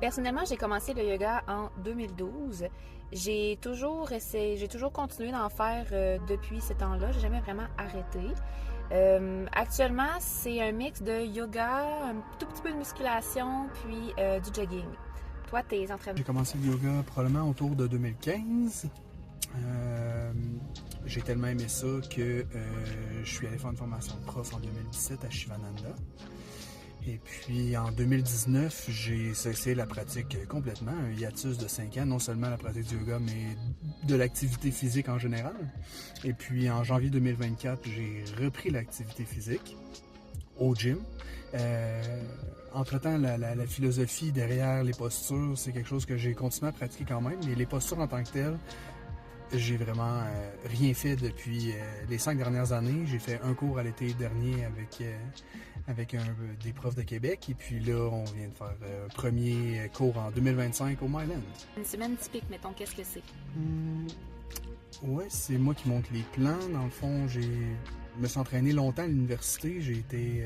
Personnellement, j'ai commencé le yoga en 2012. J'ai toujours continué d'en faire depuis ce temps-là. J'ai jamais vraiment arrêté. Actuellement, c'est un mix de yoga, un tout petit peu de musculation, puis du jogging. Toi, tes entraînements? J'ai commencé le yoga probablement autour de 2015. J'ai tellement aimé ça que je suis allé faire une formation de prof en 2017 à Shivananda. Et puis en 2019, j'ai cessé la pratique complètement, un hiatus de 5 ans, non seulement la pratique du yoga, mais de l'activité physique en général. Et puis en janvier 2024, j'ai repris l'activité physique au gym. Entre-temps, la philosophie derrière les postures, c'est quelque chose que j'ai continué à pratiquer quand même, mais les postures en tant que telles, j'ai vraiment rien fait depuis les 5 dernières années. J'ai fait un cours à l'été dernier avec des profs de Québec. Et puis là, on vient de faire un premier cours en 2025 au Myland. Une semaine typique, mettons, qu'est-ce que c'est? Ouais, c'est moi qui monte les plans. Dans le fond, je me suis entraîné longtemps à l'université. J'ai été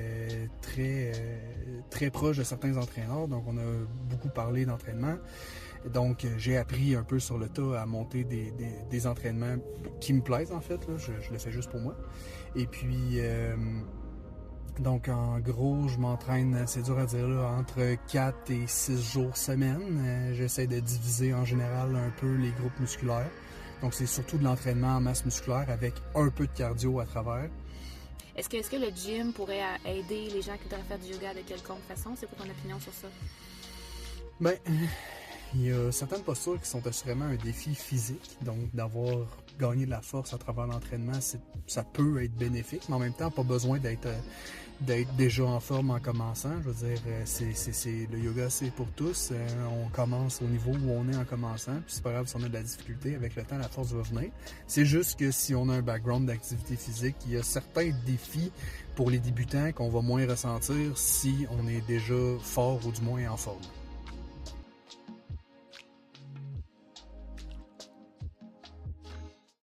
très proche de certains entraîneurs. Donc, on a beaucoup parlé d'entraînement. Donc, j'ai appris un peu sur le tas à monter des entraînements qui me plaisent, en fait. Là. Je le fais juste pour moi. Et puis, donc, en gros, je m'entraîne, c'est dur à dire, là, entre 4 et 6 jours semaine. J'essaie de diviser en général un peu les groupes musculaires. Donc, c'est surtout de l'entraînement en masse musculaire avec un peu de cardio à travers. Est-ce que le gym pourrait aider les gens qui voudraient faire du yoga de quelconque façon? C'est quoi ton opinion sur ça? Ben, il y a certaines postures qui sont assurément un défi physique. Donc, d'avoir gagné de la force à travers l'entraînement, ça peut être bénéfique, mais en même temps, pas besoin d'être déjà en forme en commençant. Je veux dire, le yoga, c'est pour tous. On commence au niveau où on est en commençant, puis c'est pas grave si on a de la difficulté. Avec le temps, la force va venir. C'est juste que si on a un background d'activité physique, il y a certains défis pour les débutants qu'on va moins ressentir si on est déjà fort ou du moins en forme.